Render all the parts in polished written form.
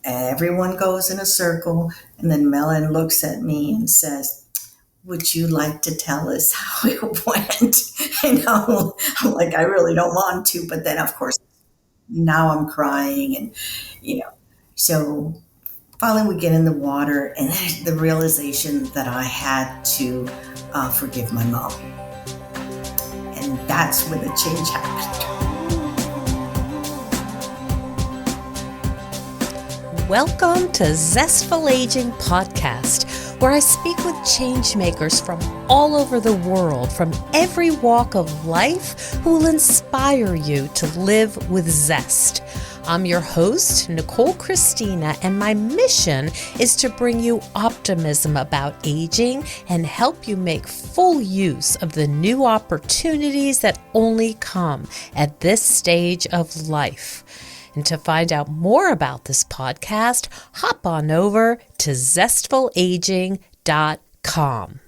Everyone goes in a circle, and then Melon looks at me and says, would you like to tell us how it went? And I'm like, I really don't want to, but then of course now I'm crying, and you know, so finally we get in the water, and the realization that I had to forgive my mom, and that's when the change happened. Welcome to Zestful Aging Podcast, where I speak with change makers from all over the world, from every walk of life, who will inspire you to live with zest. I'm your host, Nicole Christina, and my mission is to bring you optimism about aging and help you make full use of the new opportunities that only come at this stage of life. And to find out more about this podcast, hop on over to zestfulaging.com.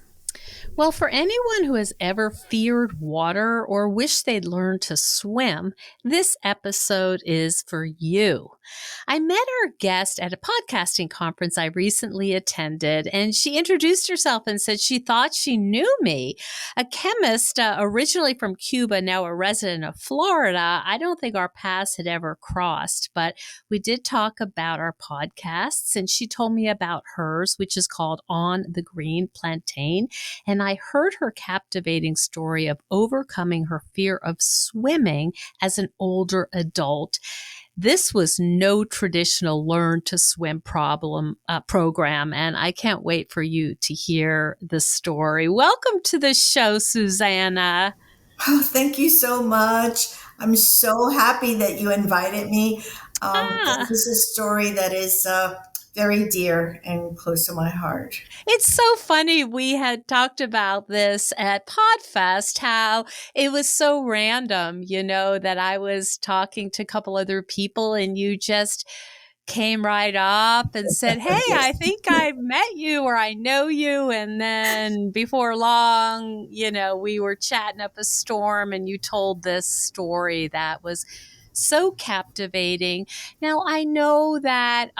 Well, for anyone who has ever feared water or wished they'd learned to swim, this episode is for you. I met our guest at a podcasting conference I recently attended, and she introduced herself and said she thought she knew me. A chemist, originally from Cuba, now a resident of Florida. I don't think our paths had ever crossed, but we did talk about our podcasts, and she told me about hers, which is called On the Green Plantain. And I heard her captivating story of overcoming her fear of swimming as an older adult. This was no traditional learn to swim program, and I can't wait for you to hear the story. Welcome to the show, Susana. Oh, thank you so much. I'm so happy that you invited me. This is a story that is very dear and close to my heart. It's so funny. We had talked about this at PodFest, how it was so random, that I was talking to a couple other people and you just came right up and said, hey, I think I've met you or I know you. And then before long, we were chatting up a storm and you told this story that was so captivating. Now, I know that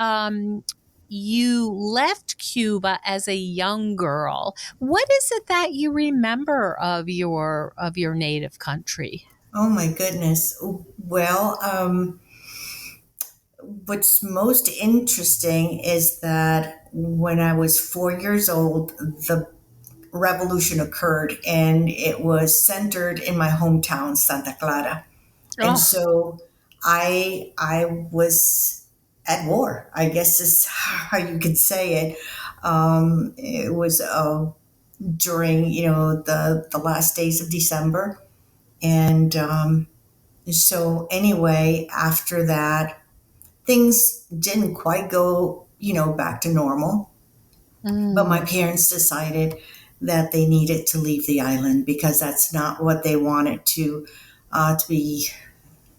you left Cuba as a young girl. What is it that you remember of your native country? Oh my goodness. Well, what's most interesting is that when I was 4 years old, the revolution occurred, and it was centered in my hometown, Santa Clara. And so I was at war, I guess is how you could say it. It was during, the last days of December. And so anyway, after that, things didn't quite go, back to normal. But my parents decided that they needed to leave the island because that's not what they wanted to be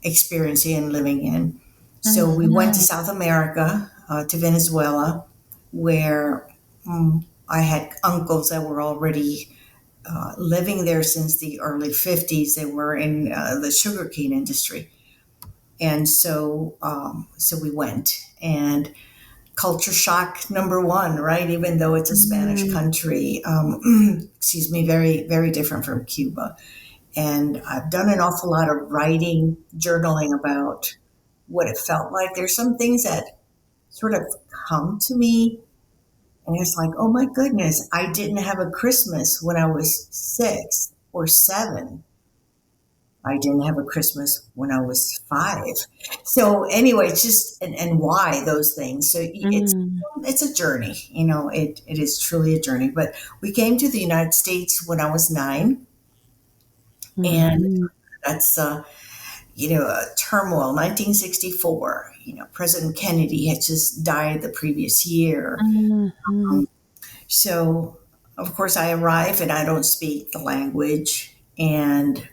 experiencing and living in. So we went to South America, to Venezuela, where I had uncles that were already living there since the early 50s. They were in the sugarcane industry. And so we went, and culture shock number one, right? Even though it's a Spanish country, very, very different from Cuba. And I've done an awful lot of writing, journaling about what it felt like. There's some things that sort of come to me, and it's like, oh my goodness, I didn't have a Christmas when I was 6 or 7. I didn't have a Christmas when I was 5. So anyway, it's just, and why those things. So it's a journey, it is truly a journey. But we came to the United States when I was 9. And that's, a turmoil, 1964, President Kennedy had just died the previous year. So, of course, I arrive and I don't speak the language. And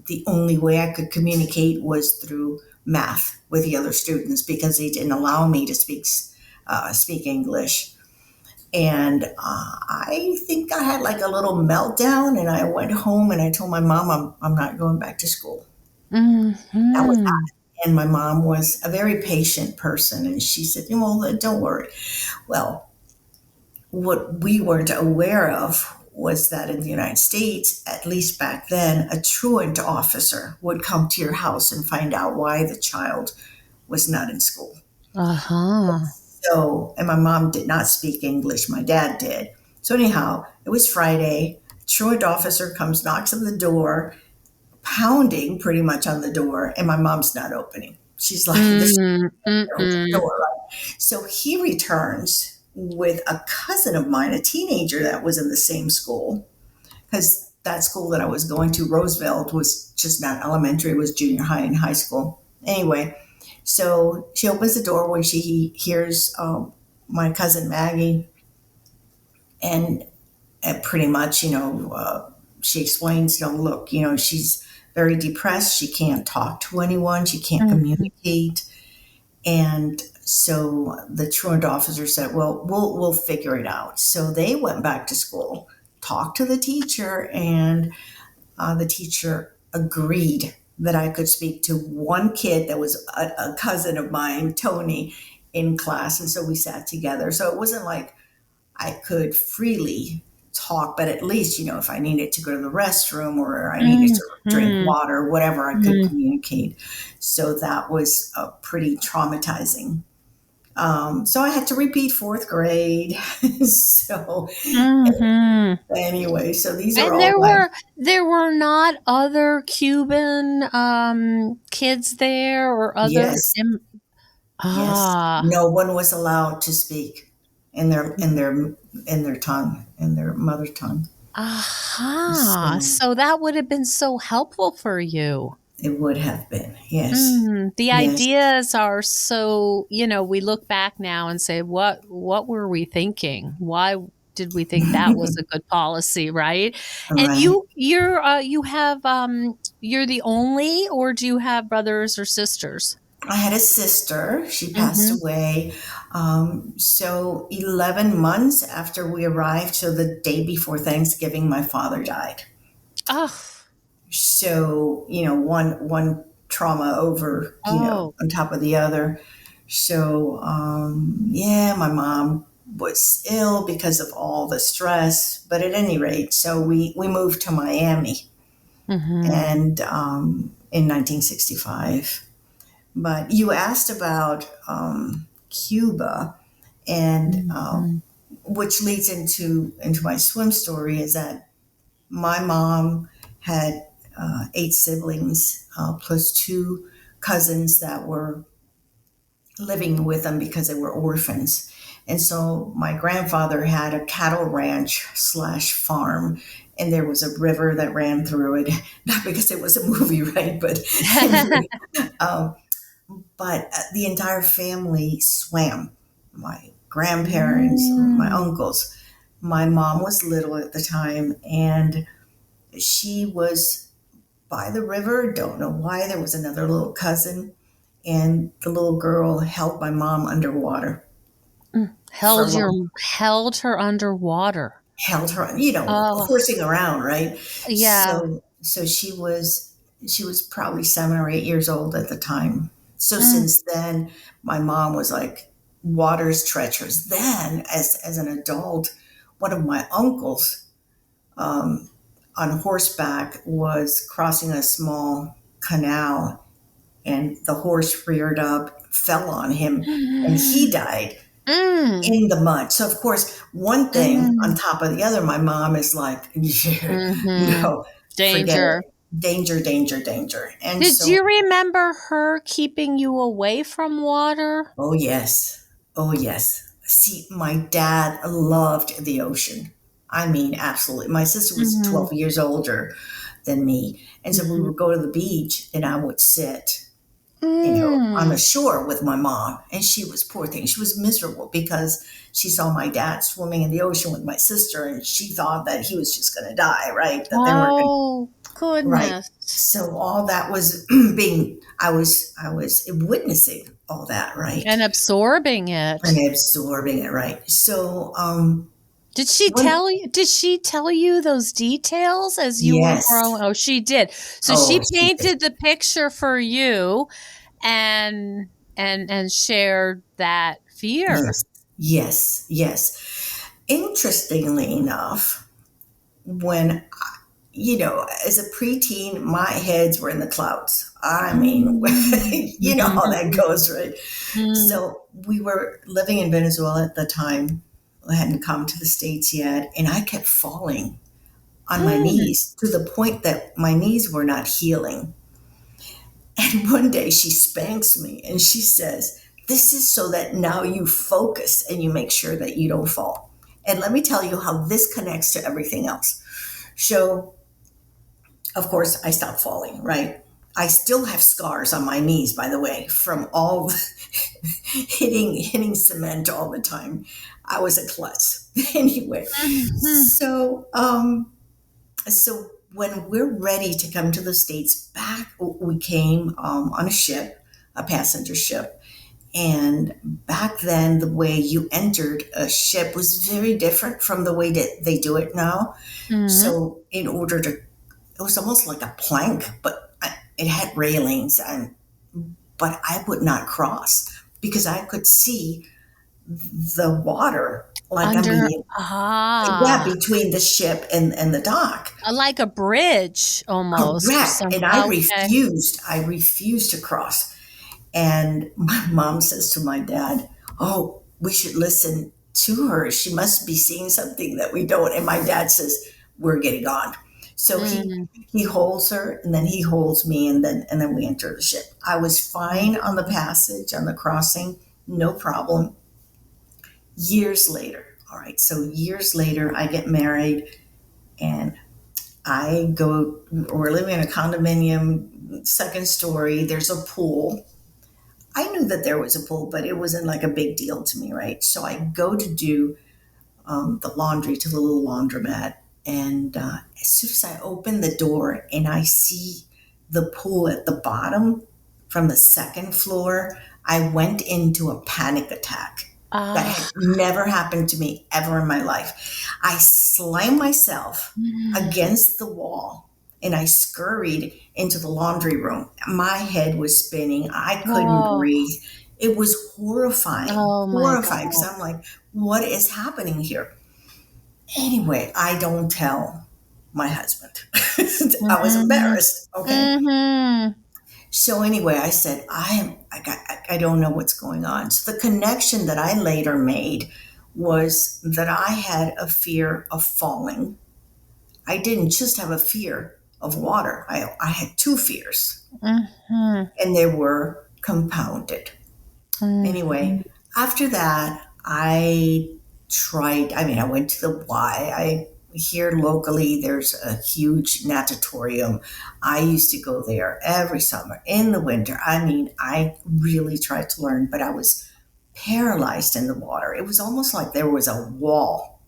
the only way I could communicate was through math with the other students because they didn't allow me to speak English. And I think I had like a little meltdown, and I went home and I told my mom I'm not going back to school. That was that. And my mom was a very patient person. And she said, well, don't worry. Well, what we weren't aware of was that in the United States, at least back then, a truant officer would come to your house and find out why the child was not in school. Uh-huh. So, and my mom did not speak English, my dad did. So, anyhow, it was Friday. Truant officer comes, knocks on the door, pounding pretty much on the door, and my mom's not opening. She's like, this door. So he returns with a cousin of mine, a teenager that was in the same school, because that school that I was going to, Roosevelt, was just not elementary, it was junior high and high school. Anyway, so she opens the door when she hears my cousin Maggie, and pretty much, she explains, look, she's very depressed. She can't talk to anyone. She can't communicate. And so the truant officer said, well, we'll figure it out. So they went back to school, talked to the teacher, and the teacher agreed that I could speak to one kid that was a cousin of mine, Tony, in class. And so we sat together. So it wasn't like I could freely talk, but at least, if I needed to go to the restroom or I needed to drink water, whatever, I could communicate. So that was pretty traumatizing. So I had to repeat fourth grade. So anyway, so these are And all there were not other Cuban kids there or other. yes, yes. No one was allowed to speak in their tongue, in their mother tongue. Aha. So that would have been so helpful for you. It would have been, yes. The ideas are so, we look back now and say, what were we thinking? Why did we think that was a good policy, right? And Right. you're the only, or do you have brothers or sisters? I had a sister. She passed away. So 11 months after we arrived, so the day before Thanksgiving, my father died. Oh. So, one trauma over, on top of the other. So, my mom was ill because of all the stress. But at any rate, so we moved to Miami and in 1965. But you asked about Cuba, and which leads into my swim story, is that my mom had 8 siblings plus 2 cousins that were living with them because they were orphans. And so my grandfather had a cattle ranch / farm, and there was a river that ran through it, not because it was a movie, right? But the entire family swam. My grandparents, my uncles. My mom was little at the time, and she was by the river. Don't know why. There was another little cousin, and the little girl held my mom underwater. Held her underwater. Held her, horsing around, right? Yeah. So she was probably 7 or 8 years old at the time. So since then, my mom was like, water's treacherous. Then, as an adult, one of my uncles on horseback was crossing a small canal, and the horse reared up, fell on him, and he died in the mud. So, of course, one thing on top of the other, my mom is like, no, danger. Danger, danger, danger. And did you remember her keeping you away from water? Oh, yes. Oh, yes. See, my dad loved the ocean. I mean, absolutely. My sister was 12 years older than me. And so we would go to the beach, and I would sit, on the shore with my mom. And she was, poor thing, she was miserable because she saw my dad swimming in the ocean with my sister, and she thought that he was just going to die, right? That they were goodness. Right. So all that was I was witnessing all that, right? And absorbing it. Right. So, did she tell you those details as you were growing? Oh, she did. So she painted the picture for you, and shared that fear. Yes, yes, yes. Interestingly enough, when as a preteen, my heads were in the clouds. I mean, you know how that goes, right? So we were living in Venezuela at the time. I hadn't come to the States yet, and I kept falling on my knees to the point that my knees were not healing. And one day she spanks me and she says, "This is so that now you focus and you make sure that you don't fall." And let me tell you how this connects to everything else. So, of course, I stopped falling, right? I still have scars on my knees, by the way, from all hitting cement all the time. I was a klutz. Anyway, so when we're ready to come to the States back, we came on a ship, a passenger ship. And back then, the way you entered a ship was very different from the way that they do it now. So, in order to, it was almost like a plank, but it had railings, but I would not cross because I could see the water, like I Under mean, yeah, between the ship and the dock. like a bridge almost or Correct. some And okay. I refused to cross. And my mom says to my dad, "Oh, we should listen to her. She must be seeing something that we don't." And my dad says, "We're getting on." So Mm. he holds her and then he holds me and then we enter the ship. I was fine on the passage, on the crossing, no problem. Years later, all right, so years later, I get married and we're living in a condominium, second story, there's a pool. I knew that there was a pool, but it wasn't like a big deal to me, right? So I go to do the laundry to the little laundromat. And as soon as I open the door and I see the pool at the bottom from the second floor, I went into a panic attack. That Ah. had never happened to me ever in my life. I slammed myself against the wall and I scurried into the laundry room. My head was spinning. I couldn't Oh, breathe. It was horrifying, oh my horrifying. Because God. I'm like, what is happening here? Anyway, I don't tell my husband. I was Mm-hmm. embarrassed. Okay. Mm-hmm. So anyway, I said, I don't know what's going on. So the connection that I later made was that I had a fear of falling. I didn't just have a fear of water. I had two fears Mm-hmm. and they were compounded. Mm-hmm. Anyway, after that, I went to the Y. Here locally, there's a huge natatorium. I used to go there every summer in the winter. I mean, I really tried to learn, but I was paralyzed in the water. It was almost like there was a wall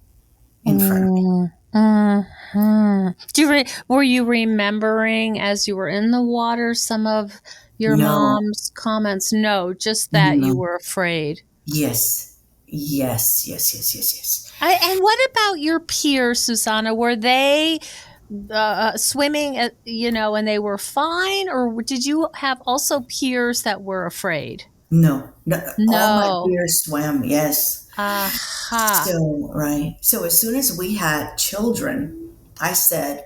in front of me. Mm-hmm. Were you remembering as you were in the water some of your No, mom's comments? No, just that you no. were afraid. Yes, yes, yes, yes, yes, yes. And what about your peers, Susana? Were they swimming, and they were fine, or did you have also peers that were afraid? No, no. All my No. peers swam. Yes. Aha. So, right. So as soon as we had children, I said,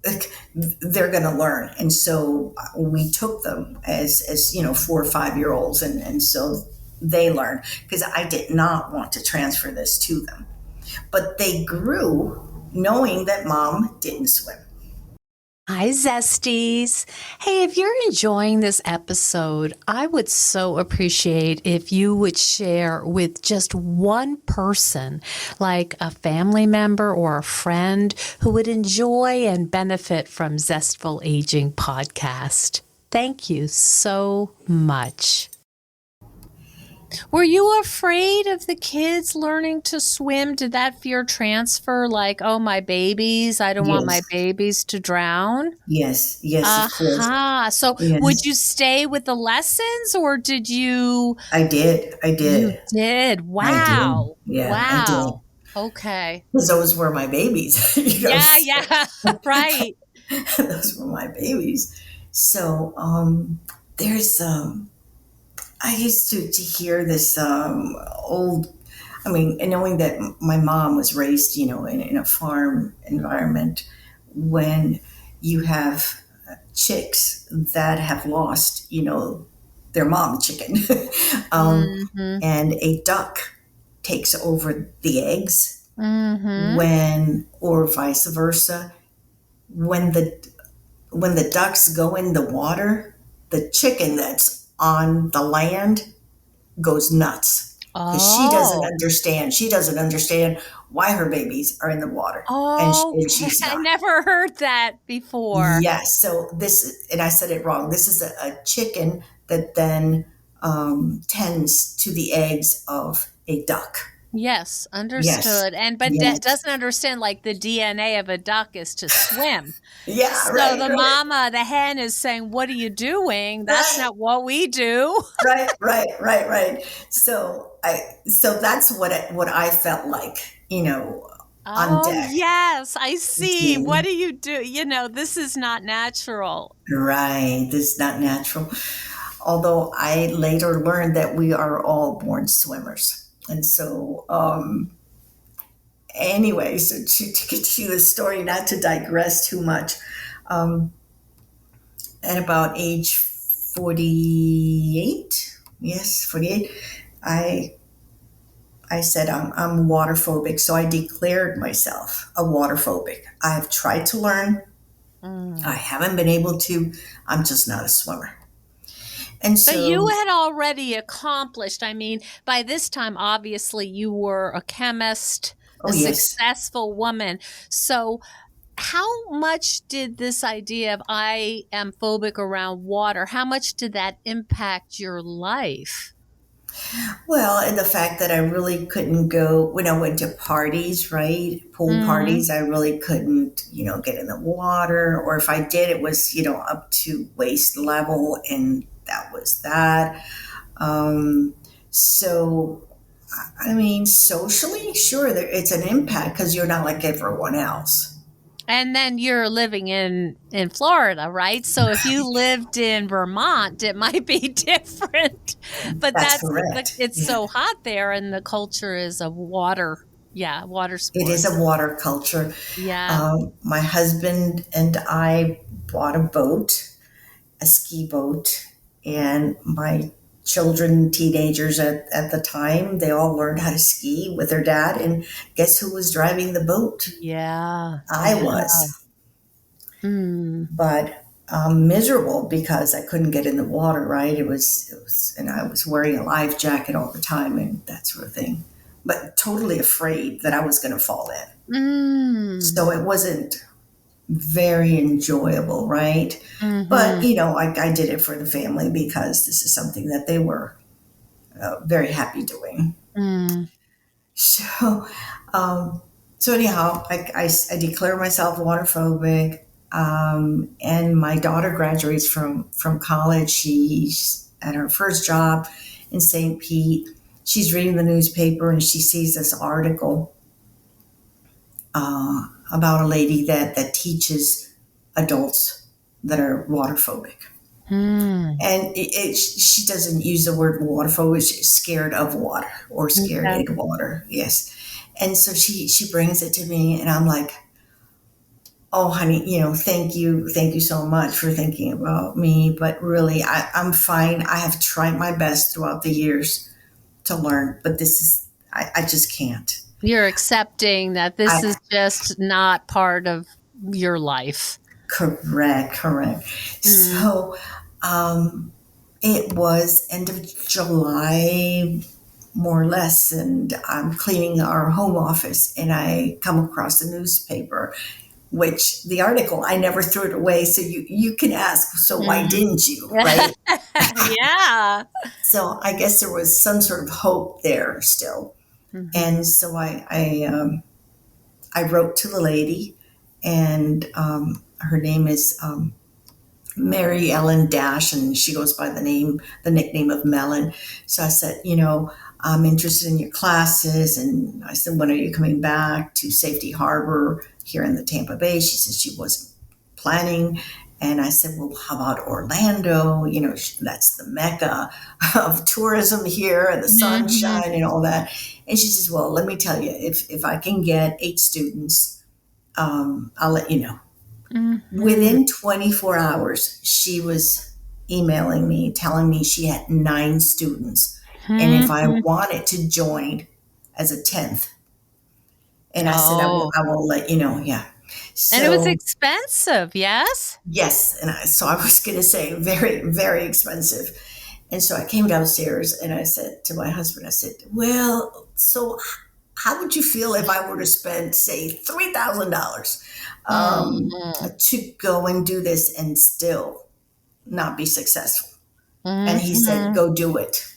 "Like, they're going to learn." And so we took them as 4 or 5 year olds. And so they learned because I did not want to transfer this to them. But they grew knowing that mom didn't swim. Hi, Zesties. Hey, if you're enjoying this episode, I would so appreciate if you would share with just one person, like a family member or a friend who would enjoy and benefit from Zestful Aging Podcast. Thank you so much. Were you afraid of the kids learning to swim? Did that fear transfer like, oh, my babies, I don't want my Yes, babies to drown? yes, yes, of course. Aha. So would Yes, you stay with the lessons or did you I did. I you did. did. I did. Wow. Yeah, I did. Wow. Okay. Because those were my babies, Yeah, so yeah. Right. those were my babies. So there's I used to hear this old, I mean, and knowing that my mom was raised, in a farm environment, when you have chicks that have lost, their mom chicken, Mm-hmm. and a duck takes over the eggs, Mm-hmm. or vice versa, when the ducks go in the water, the chicken that's on the land goes nuts because she doesn't Oh. understand. She doesn't understand why her babies are in the water, and Okay. she's I not. never heard that before. Yes. So and I said it wrong. This is a chicken that then tends to the eggs of a duck. Yes, Yes. understood. And but Yes. doesn't understand like the DNA of a duck is to swim. Yeah. So Right. the Right. mama, the hen is saying, "What are you doing? That's Right. not what we do." Right. Right. Right. Right. So that's what I felt like, on Oh, deck. yes, I see. What See? do you do? This is not natural. Right. This is not natural. Although I later learned that we are all born swimmers. And so, anyway, so to continue the story, not to digress too much, um, at about age 48, yes, 48, I I said I'm water phobic, so I declared myself a water phobic. I've tried to learn, I Mm. haven't been able to. I'm just not a swimmer. And But you so, had already accomplished, I mean, by this time, obviously, you were a chemist, oh a yes. successful woman. So, how much did this idea of I am phobic around water, how much did that impact your life? Well, and the fact that I really couldn't go when I went to parties, right? Pool Mhm. parties, I really couldn't, get in the water. Or if I did, it was, up to waist level, and that was that. Um, so, I mean, socially, sure, it's an impact because you're not like everyone else. And then you're living in Florida, right? So if you lived in Vermont, it might be different. But That's correct. it's Yeah. so hot there and the culture is of water. Yeah, water It is sports. a water culture. Yeah. My husband and I bought a boat, a ski boat, and my children, teenagers at the time, they all learned how to ski with their dad. And guess who was driving the boat? Yeah. I Yeah. was, Mm. but miserable because I couldn't get in the water. Right? And I was wearing a life jacket all the time and that sort of thing. But totally afraid that I was going to fall in. Mm. So it wasn't very enjoyable, right? But, Mhm. I did it for the family because this is something that they were very happy doing. Mm. So, um, so anyhow, I declare myself waterphobic. And my daughter graduates from college. She's at her first job in St. Pete. She's reading the newspaper and she sees this article about a lady that teaches adults that are water phobic. Mm. And she doesn't use the word water phobic, she's scared of water or scared Okay. in water. Yes. And so she brings it to me and I'm like, oh, honey, thank you so much for thinking about me. But really, I'm fine. I have tried my best throughout the years to learn, but I just can't. You're accepting that this is I just not part of your life. Correct, correct. Mm. So, um, it was end of July, more or less, and I'm cleaning our home office, and I come across the newspaper, which the article I never threw it away. So you can ask, so why Mm. didn't you, right? Yeah. So I guess there was some sort of hope there still, Mhm. and so I wrote to the lady, and her name is Mary Ellen Dash, and she goes by the nickname of Melon. So I said, I'm interested in your classes. And I said, when are you coming back to Safety Harbor here in the Tampa Bay? She said she wasn't planning. And I said, well, how about Orlando? That's the mecca of tourism here and the Mm-hmm. sunshine and all that. And she says, well, let me tell you, if I can get 8 students, I'll let you know. Mm-hmm. Within 24 hours, she was emailing me, telling me she had 9 students. And if I Mm-hmm. wanted to join as a 10th, and I said, Oh, I will let you know. Yeah. and it was So expensive, yes? yes, so I was going to say very, very expensive. And so I came downstairs and I said to my husband, I said, well, so how would you feel if I were to spend, say, $3,000 Mm-hmm. to go and do this and still not be successful? And he said, Mm-hmm. go do it.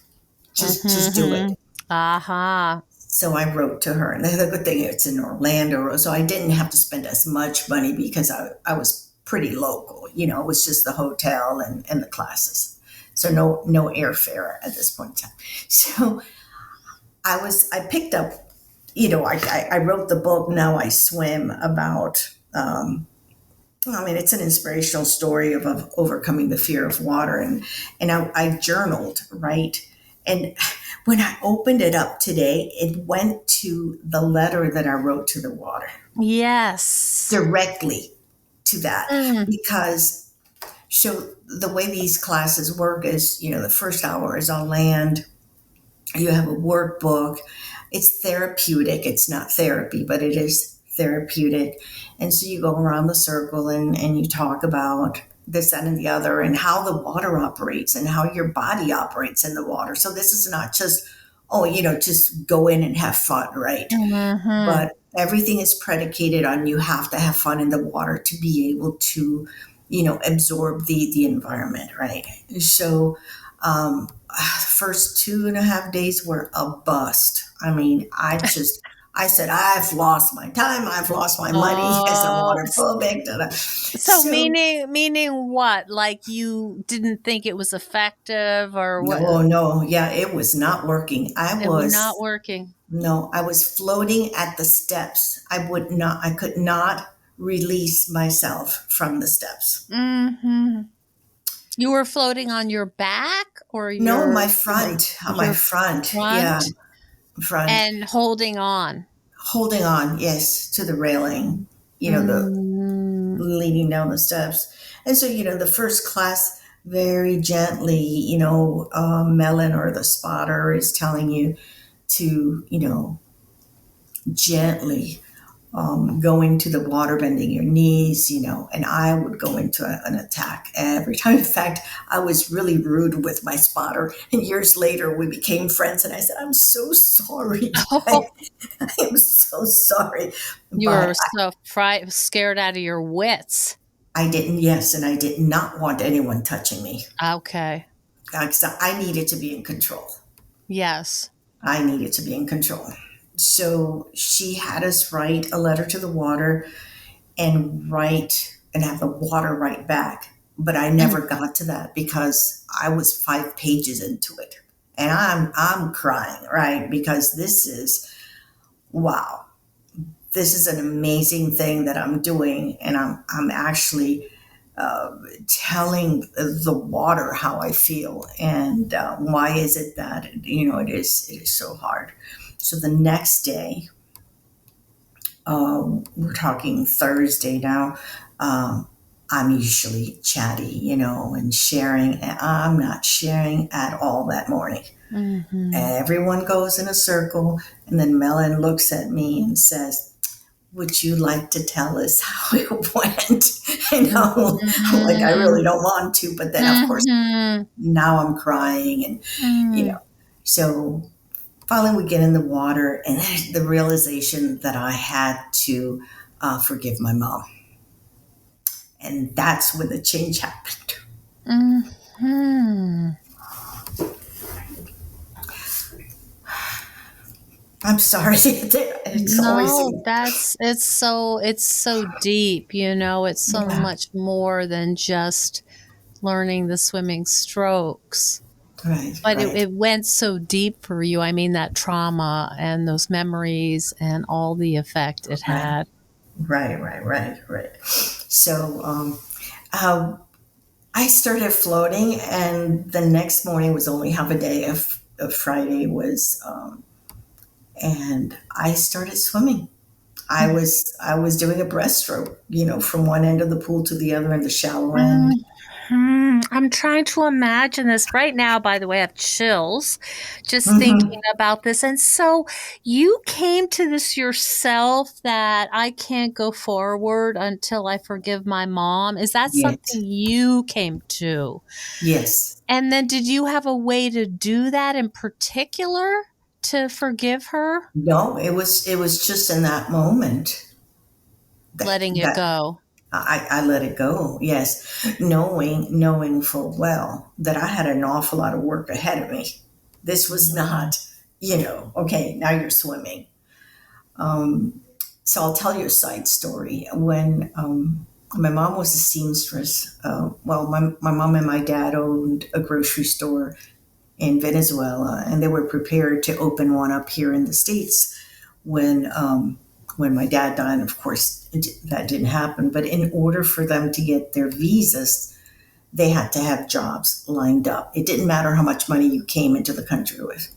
Just do Mm-hmm. it. Aha. So I wrote to her, and the good thing it's in Orlando, so I didn't have to spend as much money because I was pretty local. It was just the hotel and the classes, so no airfare at this point in time. So I picked up, I wrote the book Now I Swim about. It's an inspirational story of overcoming the fear of water, and I journaled, right? And when I opened it up today, it went to the letter that I wrote to the water, Yes. directly to that. Mm. Because so the way these classes work is, the first hour is on land. You have a workbook. It's therapeutic. It's not therapy, but it is therapeutic. And so you go around the circle and you talk about this, that, and the other, and how the water operates and how your body operates in the water. So this is not just, just go in and have fun, right? Mm-hmm. But everything is predicated on you have to have fun in the water to be able to, absorb the environment, right? So first 2.5 days were a bust. I said, I've lost my time. I've lost my money as a Oh, waterphobic. so So, meaning what? Like you didn't think it was effective or no, what? no, yeah, it was not working. It was not working. No, I was floating at the steps. I could not release myself from the steps. Mm-hmm. You were floating on your back or No, my your front. Yeah, front front. and holding on. Holding on, yes, to the railing, the Mm-hmm. leading down the steps. And so, the first class, very gently, Melon or the spotter is telling you to, gently go into the water, bending your knees, and I would go into an attack every time. In fact, I was really rude with my spotter. And years later, we became friends, and I said, I'm so sorry. I, I am so sorry. You were But so scared out of your wits. I didn't, yes, and I did not want anyone touching me. Okay. I needed to be in control. Yes. I needed to be in control. So she had us write a letter to the water and have the water write back. But I never got to that because I was 5 pages into it. And I'm crying, right? Because this is wow. This is an amazing thing that I'm doing, and I'm actually telling the water how I feel and why is it that it is so hard. So the next day, we're talking Thursday now. I'm usually chatty, and sharing. And I'm not sharing at all that morning. Mm-hmm. Everyone goes in a circle, and then Melon looks at me and says, would you like to tell us how it went? I'm like, I really don't want to, but then of course Mm-hmm. now I'm crying and you Mm. know. So finally we get in the water and the realization that I had to forgive my mom. And that's when the change happened. Mm-hmm. I'm sorry. It's always, No, it's so deep, it's so yeah, much more than just learning the swimming strokes. right, But it, right. it went so deep for you. I mean, that trauma and those memories and all the effect it Right. had. Right, right, right, right. So Uh, I started floating, and the next morning was only half a day of Friday was, and I started swimming. I was doing a breaststroke, from one end of the pool to the other in the shallow end. I'm trying to imagine this right now. By the way, I have chills just thinking Hmm. about this. And so you came to this yourself that I can't go forward until I forgive my mom. Is that something Yes, you came to? yes. And then did you have a way to do that in particular to forgive her? No, it was just in that moment that Letting it that go. I let it go. Yes, knowing full well that I had an awful lot of work ahead of me. This was not, okay, now you're swimming. Um, so I'll tell you a side story. When my mom was a seamstress, well, my mom and my dad owned a grocery store in Venezuela, and they were prepared to open one up here in the States when my dad died. Of course, that didn't happen. But in order for them to get their visas, they had to have jobs lined up. It didn't matter how much money you came into the country with.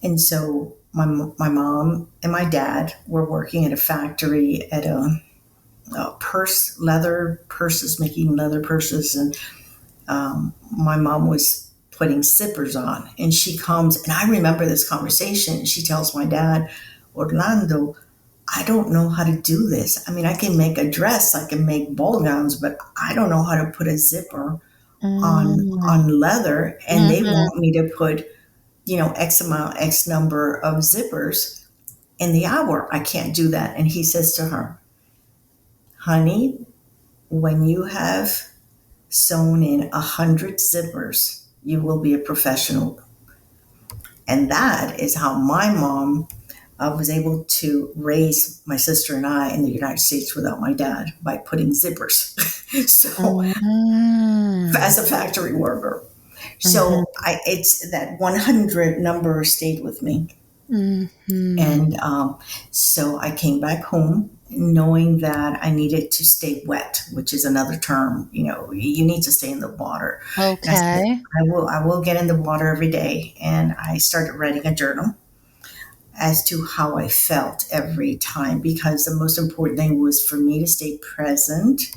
And so my mom and my dad were working at a factory at leather purses, making leather purses. And my mom was putting zippers on. And she comes, and I remember this conversation. She tells my dad, Orlando, I don't know how to do this. I mean, I can make a dress, I can make ball gowns, but I don't know how to put a zipper Mm. on leather. And they Mhm. want me to put, X number of zippers in the hour. I can't do that. And he says to her, honey, when you have sewn in 100 zippers, you will be a professional. And that is how my mom was able to raise my sister and I in the United States without my dad by putting zippers. So, Mm. as a factory worker. Mhm. So, it's that 100 number stayed with me. Mhm. And so I came back home knowing that I needed to stay wet, which is another term. You need to stay in the water. And I said, Okay. I will get in the water every day. And I started writing a journal as to how I felt every time, because the most important thing was for me to stay present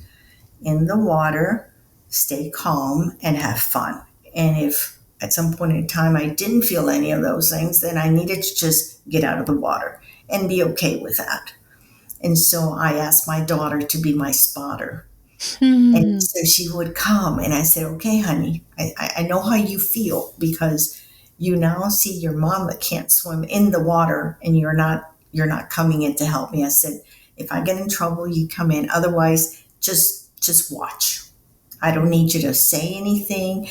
in the water, stay calm, and have fun. And if at some point in time I didn't feel any of those things, then I needed to just get out of the water and be okay with that. And so I asked my daughter to be my spotter. And Hmm. so she would come, and I said, okay, honey, I know how you feel, because you now see your mom that can't swim in the water, and you're not coming in to help me. I said, if I get in trouble, you come in. Otherwise, just watch. I don't need you to say anything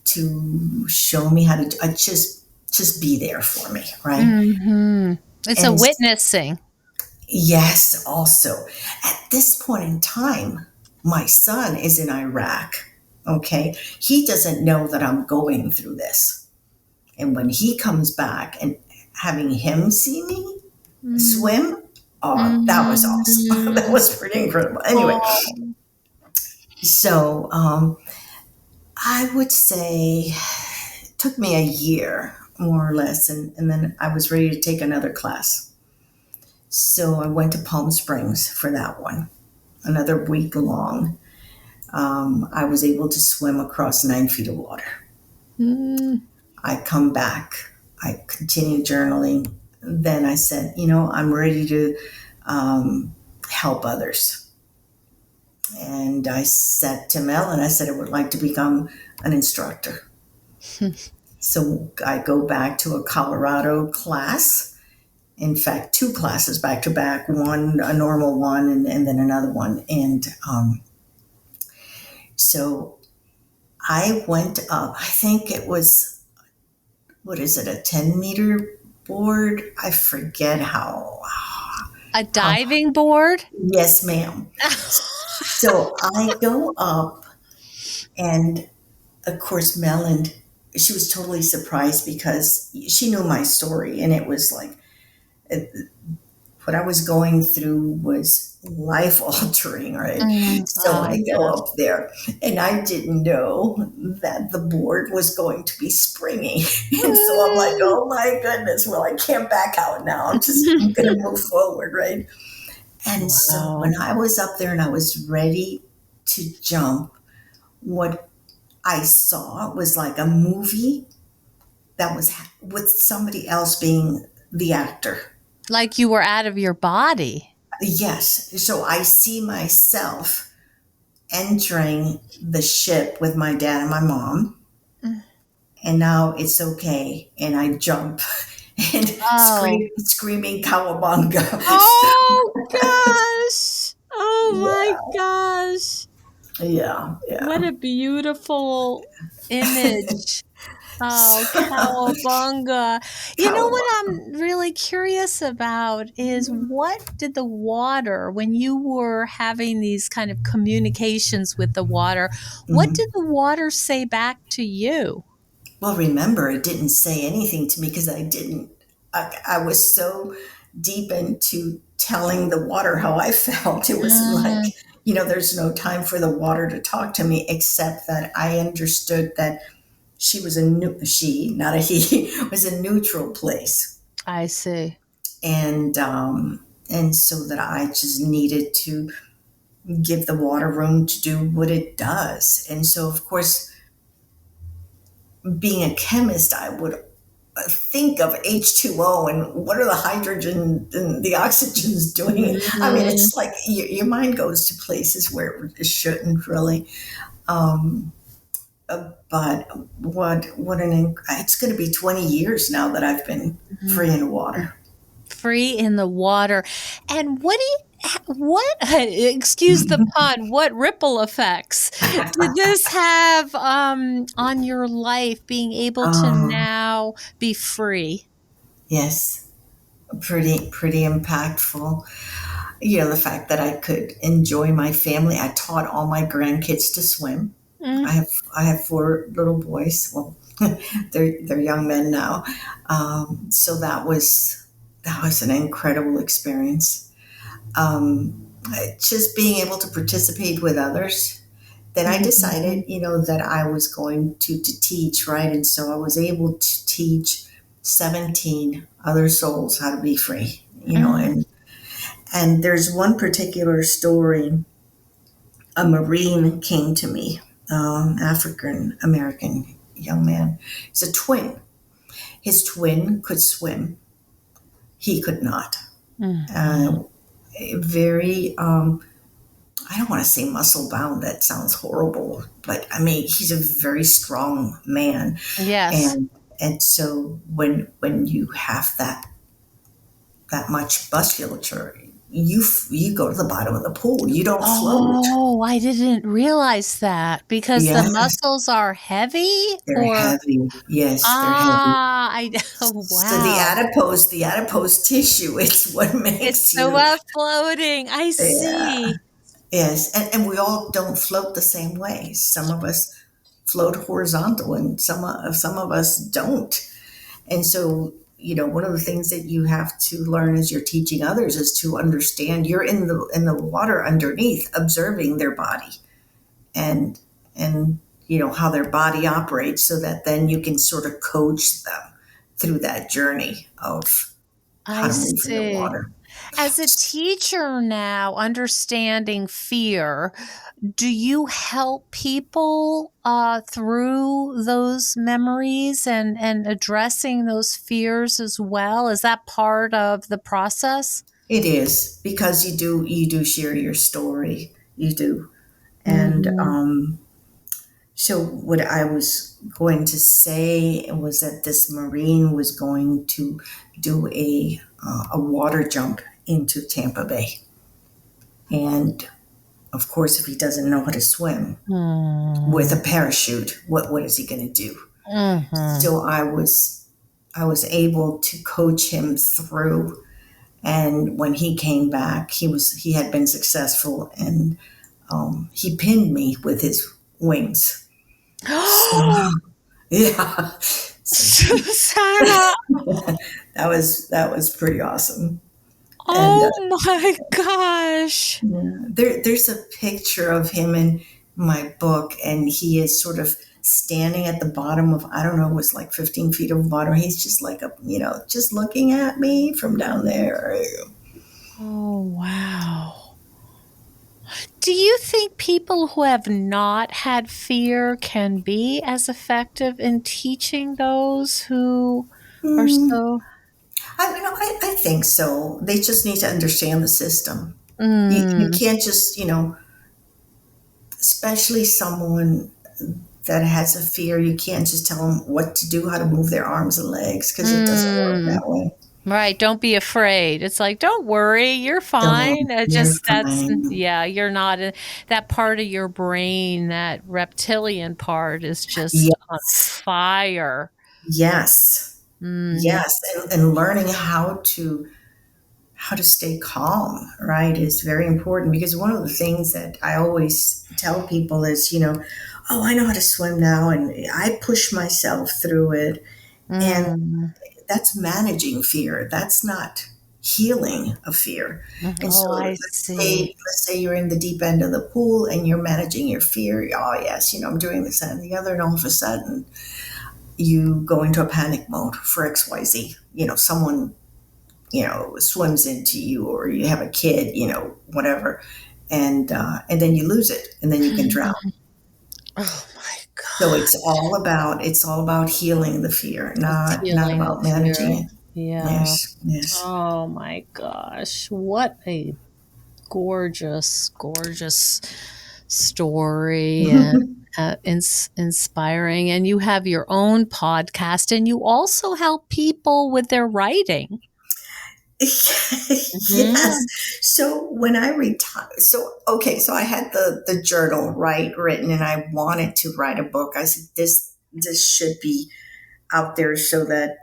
to show me how to do. I just be there for me, right? Mhm. It's a And witnessing. yes, also, at this point in time, my son is in Iraq. Okay. He doesn't know that I'm going through this. And when he comes back and having him see me Mm. swim, that was awesome. That Mm. was pretty incredible. Anyway, Oh. so I would say it took me a year, more or less. And then I was ready to take another class. So I went to Palm Springs for that one, another week long. I was able to swim across 9 feet of water. Mm. I come back, I continue journaling. Then I said, I'm ready to help others. And I said to Mel, and I said, I would like to become an instructor. So I go back to a Colorado class. In fact, two classes back to back, one, a normal one, and then another one. And so I went up, I think it was, what is it, a 10-meter board? I forget A how, diving board? yes, ma'am. So I go up, and of course, Melon, she was totally surprised because she knew my story. And it was like, what I was going through was life altering, right? So Oh, I go yes. up there and I didn't know that the board was going to be springy. And so I'm like, oh my goodness, well, I can't back out now. I'm going to move forward, right? And so Wow. when I was up there and I was ready to jump, what I saw was like a movie that was with somebody else being the actor. Like you were out of your body. Yes. So I see myself entering the ship with my dad and my mom. Mm. And now it's okay. And I jump and Oh. screaming cowabunga. Oh gosh. Oh my Yeah. gosh. Yeah. What Yeah. a beautiful image. Oh, So, cowabunga. You know what cowabunga. I'm really curious about is what did the water, when you were having these kind of communications with the water, what did Mhm. the water say back to you? Well, remember, it didn't say anything to me because I didn't. I was so deep into telling the water how I felt. It was like, Mm, there's no time for the water to talk to me, except that I understood that she was she, not a he, was a neutral place, I see. and so that I just needed to give the water room to do what it does. And so, of course, being a chemist, I would think of H2O and what are the hydrogen and the oxygens doing? I mean, Mm, it's like your mind goes to places where it shouldn't really. Um, but it's going to be 20 years now that I've been mhm. free in the water. Free in the water. And excuse the pun, what ripple effects did this have on your life being able to um, now be free? yes, pretty impactful. The fact that I could enjoy my family. I taught all my grandkids to swim. I Mm, have I have four little boys. Well, they're young men now. So that was an incredible experience. Just being able to participate with others. Then I mhm, decided, that I was going to teach, right? And so I was able to teach 17 other souls how to be free, mm, and there's one particular story. A Marine came to me, African American young man. He's a twin. His twin could swim. He could not. mhm. Uh, very, I don't want to say muscle bound. That sounds horrible, but I mean, he's a very strong man, Yes. and so when you have that much musculature, you go to the bottom of the pool. You don't float. Oh, I didn't realize that because the Yes, muscles are heavy they're or heavy. Yes, they're heavy. oh, So wow. the adipose tissue, it's what It's makes the you, one floating. I yeah, see. yes. And we all don't float the same way. Some of us float horizontal and some of us don't. And so, one of the things that you have to learn as you're teaching others is to understand you're in the water underneath, observing their body and and how their body operates so that then you can sort of coach them through that journey of how I to move in the see. water. As a teacher now, understanding fear, do you help people through those memories and addressing those fears as well? Is that part of the process? It is because you do share your story. You do. And Mhm. so what I was going to say was that this Marine was going to do a water jump into Tampa Bay. And of course, if he doesn't know how to swim with a Mm. parachute, what is he going to do? Mhm. So I was able to coach him through. And when he came back, he had been successful, and he pinned me with his wings. So yeah, so Susana. that was pretty awesome. And Oh my gosh. there's a picture of him in my book, and he is sort of standing at the bottom of, I don't know, it was like 15 feet of water. He's just like just looking at me from down there. Oh, wow. Do you think people who have not had fear can be as effective in teaching those who are Mm, so? I think so. They just need to understand the system. You Mm, can't just, especially someone that has a fear, you can't just tell them what to do, how to move their arms and legs, because it doesn't work mm. that way. Right. Don't be afraid. It's like, don't worry. You're fine. Don't, you're fine. Yeah, you're not, that part of your brain, that reptilian part is just on Yes. fire. Yes. Mm, Yes. And learning how to stay calm, right, is very important, because one of the things that I always tell people is, oh, I know how to swim now, and I push myself through it. And mm, that's managing fear. That's not healing a fear. And so oh, I see. let's say you're in the deep end of the pool and you're managing your fear. Oh yes, I'm doing this that, and the other, and all of a sudden you go into a panic mode for XYZ. Someone, swims into you, or you have a kid, whatever. And then you lose it, and then you can drown. Oh my So God. it's all about healing the fear, It's not healing the about managing fear. it. Yeah. Yes, yes. Oh my gosh. What a gorgeous, gorgeous story, and inspiring. And you have your own podcast, and you also help people with their writing. Yes. Mhm. So when I retired, so I had the journal written, and I wanted to write a book. I said this should be out there so that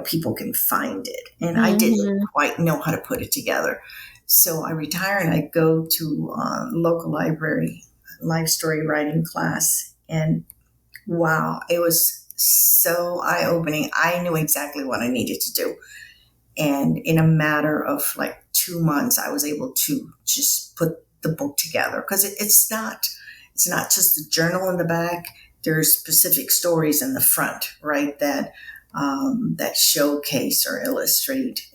people can find it, and I didn't Mhm. quite know how to put it together. So I retire and I go to local library life story writing class, and wow, it was so eye opening. I knew exactly what I needed to do. And in a matter of like 2 months, I was able to just put the book together, because it's not just the journal in the back. There's specific stories in the front, right? That showcase or illustrate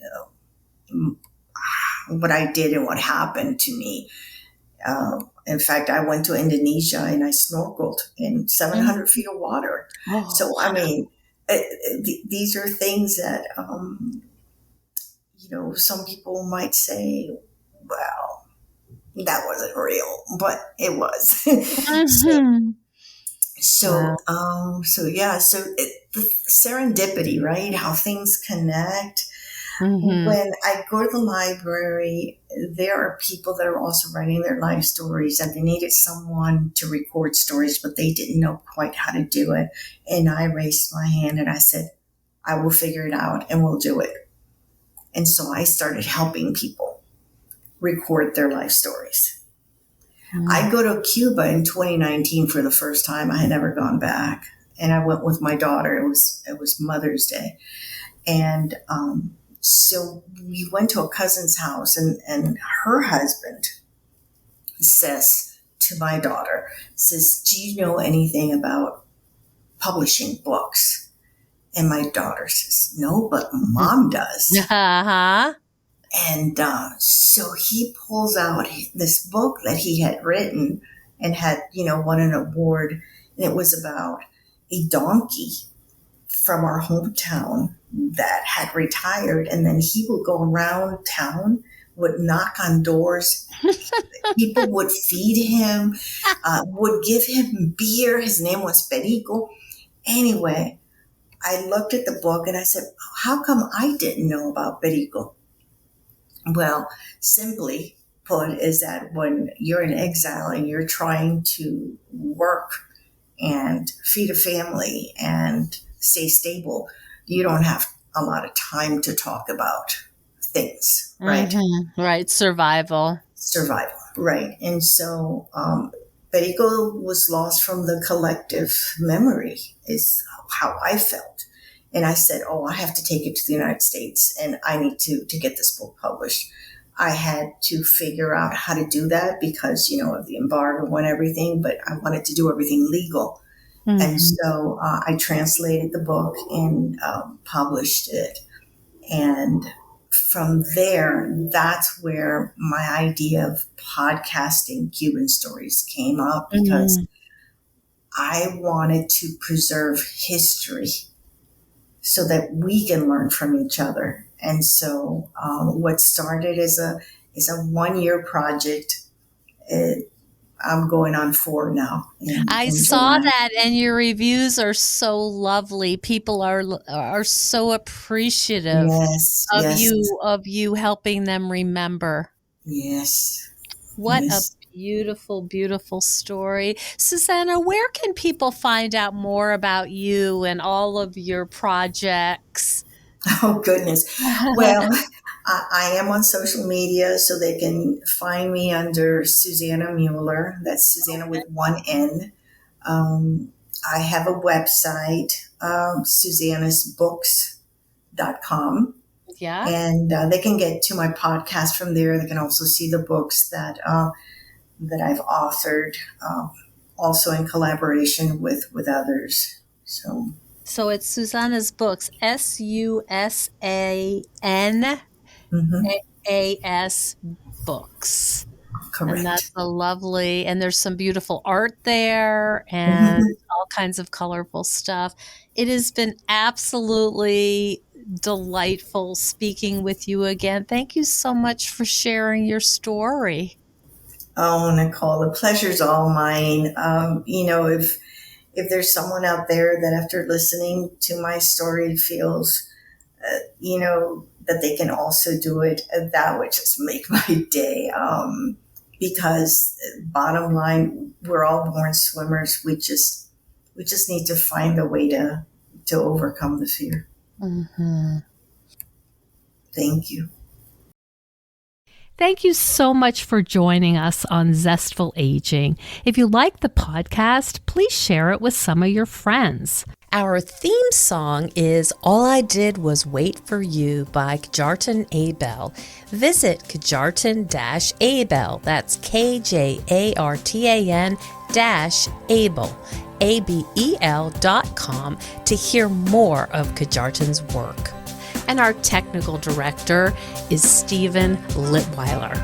what I did and what happened to me. In fact, I went to Indonesia and I snorkeled in Mm. 700 feet of water. Oh, So I mean, these are things that some people might say, well, that wasn't real, but it was. so, mhm. Wow. the serendipity, right? How things connect. Mhm. When I go to the library, there are people that are also writing their life stories, and they needed someone to record stories, but they didn't know quite how to do it. And I raised my hand and I said, I will figure it out and we'll do it. And so I started helping people record their life stories. I Mm. go to Cuba in 2019 for the first time. I had never gone back, and I went with my daughter. It was Mother's Day, and so we went to a cousin's house, and her husband says to my daughter, says, "Do you know anything about publishing books?" And my daughter says, "No, but Mom does." Uh-huh. And so he pulls out this book that he had written and had, won an award. And it was about a donkey from our hometown that had retired. And then he would go around town, would knock on doors. People would feed him, would give him beer. His name was Perico. Anyway, I looked at the book and I said, how come I didn't know about Perico? Well, simply put, is that when you're in exile and you're trying to work and feed a family and stay stable, you don't have a lot of time to talk about things, right? Mhm. Right. Survival. Survival, right? And so Perico was lost from the collective memory, is how I felt. And I said, oh, I have to take it to the United States and I need to get this book published. I had to figure out how to do that because, of the embargo and everything, but I wanted to do everything legal. Mm-hmm. And so I translated the book and published it. And from there, that's where my idea of podcasting Cuban stories came up, because I wanted to preserve history so that we can learn from each other. And so what started as a 1-year project, I'm going on 4 now. I saw that, and your reviews are so lovely. People are so appreciative of you helping them remember. Yes. What a beautiful, beautiful story. Susana, where can people find out more about you and all of your projects? Oh, goodness. Well, I am on social media, so they can find me under Susana Mueller. That's Susana with 1 N. I have a website, susanasbooks.com. Yeah. And they can get to my podcast from there. They can also see the books that I've authored, also in collaboration with others. So it's Susana's Books, SUSANAS Books. Correct. And that's a lovely, and there's some beautiful art there and all kinds of colorful stuff. It has been absolutely delightful speaking with you again. Thank you so much for sharing your story. Oh, Nicole, the pleasure's all mine. If there's someone out there that after listening to my story feels, that they can also do it, that would just make my day. Because bottom line, we're all born swimmers. We just need to find a way to overcome the fear. Mm-hmm. Thank you. Thank you so much for joining us on Zestful Aging. If you like the podcast, please share it with some of your friends. Our theme song is All I Did Was Wait for You by Kjartan Abel. Visit Kjartan-Abel, that's KJARTAN-Abel, ABEL.com to hear more of Kjartan's work. And our technical director is Stephen Litweiler.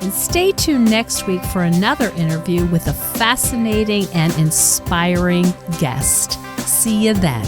And stay tuned next week for another interview with a fascinating and inspiring guest. See you then.